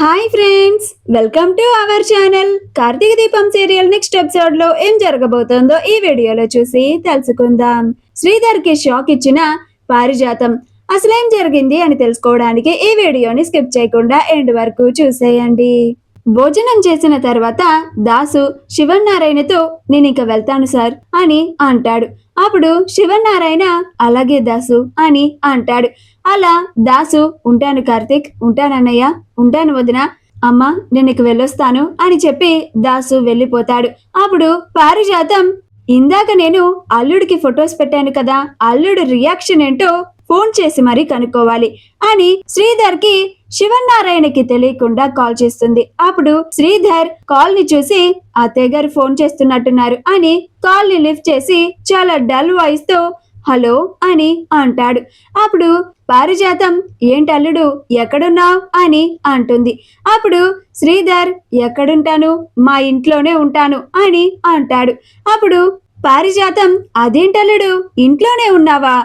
Hi friends, welcome to our channel. Karthika Deepam serial next episode లో ఏం జరగబోతోందో ఈ వీడియోలో చూసి తెలుసుకుందాం. శ్రీధర్ కి షాక్ ఇచ్చిన పారిజాతం అసలేం జరిగింది అని తెలుసుకోవడానికి ఈ వీడియోని స్కిప్ చేయకుండా ఎండ్ వరకు చూసేయండి. భోజనం చేసిన తర్వాత దాసు శివనారాయణతో నేను ఇక వెళ్తాను సార్ అని అంటాడు. అప్పుడు శివనారాయణ అలాగే దాసు అని అంటాడు. అలా దాసు ఉంటాను కార్తిక్, ఉంటానన్నయ్య, ఉంటాను వదిన, అమ్మ నేను ఇక వెళ్ళొస్తాను అని చెప్పి దాసు వెళ్ళిపోతాడు. అప్పుడు పారిజాతం ఇందాక నేను అల్లుడికి ఫొటోస్ పెట్టాను కదా, అల్లుడు రియాక్షన్ ఏంటో ఫోన్ చేసి మరీ కనుక్కోవాలి అని శ్రీధర్ కి శివనారాయణకి తెలియకుండా కాల్ చేస్తుంది. అప్పుడు శ్రీధర్ కాల్ ని చూసి అత్తయ్య గారు ఫోన్ చేస్తున్నట్టున్నారు అని కాల్ ని లిఫ్ట్ చేసి చాలా డల్ వాయిస్ తో హలో అని అంటాడు. అప్పుడు పారిజాతం ఏంటల్లుడు ఎక్కడున్నావు అని అంటుంది. అప్పుడు శ్రీధర్ ఎక్కడుంటాను, మా ఇంట్లోనే ఉంటాను అని అంటాడు. అప్పుడు పారిజాతం అదేంటల్లుడు ఇంట్లోనే ఉన్నావా,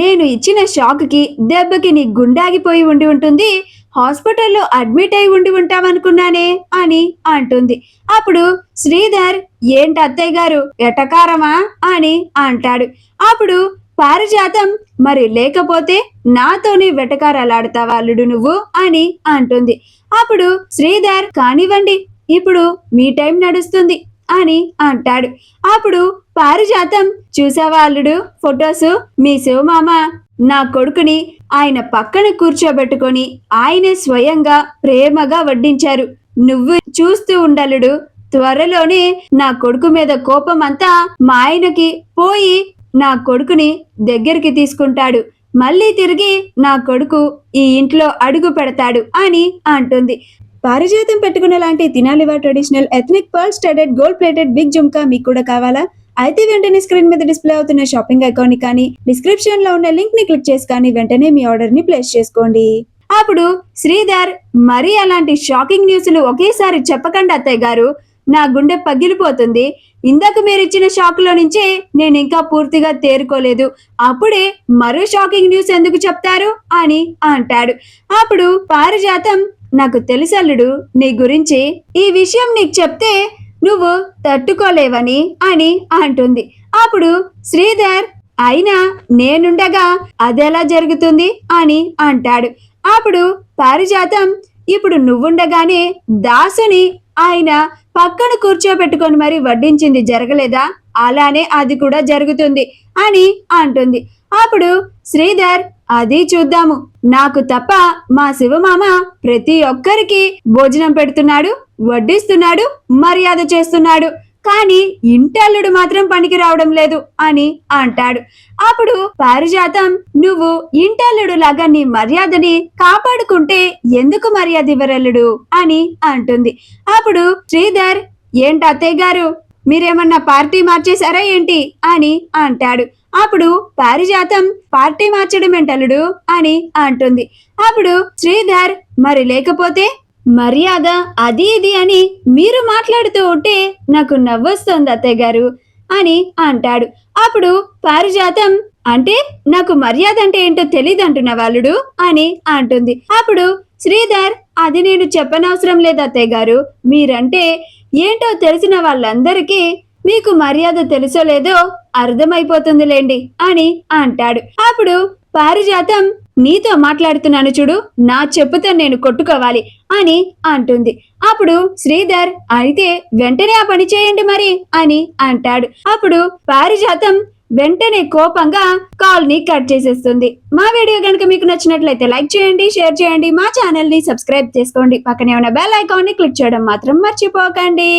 నేను ఇచ్చిన షాక్ కి దెబ్బకి నీ గుండాగిపోయి ఉండి ఉంటుంది, హాస్పిటల్లో అడ్మిట్ అయి ఉండి ఉంటావనుకున్నానే అని అంటుంది. అప్పుడు శ్రీధర్ ఏంటి అత్తయ్య గారు ఎటకారమా అని అంటాడు. అప్పుడు పారిజాతం మరి లేకపోతే నాతోని వెటకారాలాడతావా అల్లుడు నువ్వు అని అంటుంది. అప్పుడు శ్రీధర్ కానివ్వండి, ఇప్పుడు మీ టైం నడుస్తుంది అని అంటాడు. అప్పుడు పారిజాతం చూసావా అల్లుడు ఫొటోస్, మీ శివమామ నా కొడుకుని ఆయన పక్కన కూర్చోబెట్టుకొని ఆయనే స్వయంగా ప్రేమగా వడ్డించారు. నువ్వు చూస్తూ ఉండలుడు, త్వరలోనే నా కొడుకు మీద కోపం అంతా మా ఆయనకి పోయి నా కొడుకుని దగ్గరికి తీసుకుంటాడు, మళ్ళీ తిరిగి నా కొడుకు ఈ ఇంట్లో అడుగు పెడతాడు అని అంటుంది. పారిజాతం పెట్టుకున్న లాంటి తినాలివా traditional ethnic pearl studded gold plated big jhumka మీకు కూడా కావాలా? అయితే వెంటనే స్క్రీన్ మీద డిస్ప్లే అవుతున్న షాపింగ్ ఐకాన్ ని కానీ డిస్క్రిప్షన్ లో ఉన్న లింక్ ని క్లిక్ చేసి కానీ వెంటనే మీ ఆర్డర్ ని ప్లేస్ చేసుకోండి. అప్పుడు శ్రీధర్ మరి అలాంటి షాకింగ్ న్యూస్లు ఒకేసారి చెప్పకండి అత్తయ్య గారు, నా గుండె పగిలిపోతుంది. ఇందాక మీరు ఇచ్చిన షాక్ లో నుంచే నేను ఇంకా పూర్తిగా తేరుకోలేదు, అప్పుడే మరో షాకింగ్ న్యూస్ ఎందుకు చెప్తారు అని అంటాడు. అప్పుడు పారిజాతం నాకు తెలుసల్లుడు నీ గురించి, ఈ విషయం నీకు చెప్తే నువ్వు తట్టుకోలేవని అని అంటుంది. అప్పుడు శ్రీధర్ అయినా నేనుండగా అదెలా జరుగుతుంది అని అంటాడు. అప్పుడు పారిజాతం ఇప్పుడు నువ్వుండగానే దాసుని ఆయన పక్కన కూర్చోబెట్టుకొని మరి వడ్డించింది జరగలేదా, అలానే అది కూడా జరుగుతుంది అని అంటుంది. అప్పుడు శ్రీధర్ అది చూద్దాము, నాకు తప్ప మా శివమామ ప్రతి ఒక్కరికి భోజనం పెడుతున్నాడు, వడ్డిస్తున్నాడు, మర్యాద చేస్తున్నాడు, కానీ ఇంటల్లుడు మాత్రం పనికి రావడం లేదు అని అంటాడు. అప్పుడు పారిజాతం నువ్వు ఇంటల్లుడు లాగా నీ మర్యాదని కాపాడుకుంటే ఎందుకు మర్యాద ఇవ్వరల్లుడు అని అంటుంది. అప్పుడు శ్రీధర్ ఏంటి అత్తయ్య గారు మీరేమన్నా పార్టీ మార్చేశారా ఏంటి అని అంటాడు. అప్పుడు పారిజాతం పార్టీ మార్చడం ఏంటల్లుడు అని అంటుంది. అప్పుడు శ్రీధర్ మరి లేకపోతే మర్యాద అది ఇది అని మీరు మాట్లాడుతూ ఉంటే నాకు నవ్వొస్తుంది అత్తయ్య గారు అని అంటాడు. అప్పుడు పారిజాతం అంటే నాకు మర్యాద అంటే ఏంటో తెలియదు అంటున్న వాళ్ళుడు అని అంటుంది. అప్పుడు శ్రీధర్ అది నేను చెప్పనవసరం లేదు అత్తయ్య గారు, మీరంటే ఏంటో తెలిసిన వాళ్ళందరికీ మీకు మర్యాద తెలుసో లేదో అర్థమైపోతుందిలేండి అని అంటాడు. అప్పుడు పారిజాతం నీతో మాట్లాడుతున్నాను చూడు, నా చెప్పుతో నేను కొట్టుకోవాలి అని అంటుంది. అప్పుడు శ్రీధర్ అయితే వెంటనే ఆ పని చేయండి మరి అని అంటాడు. అప్పుడు పారిజాతం వెంటనే కోపంగా కాల్ ని కట్ చేసేస్తుంది. మా వీడియో కనుక మీకు నచ్చినట్లయితే లైక్ చేయండి, షేర్ చేయండి, మా ఛానల్ ని సబ్స్క్రైబ్ చేసుకోండి, పక్కనే ఉన్న బెల్ ఐకాన్ ని క్లిక్ చేయడం మాత్రం మర్చిపోకండి.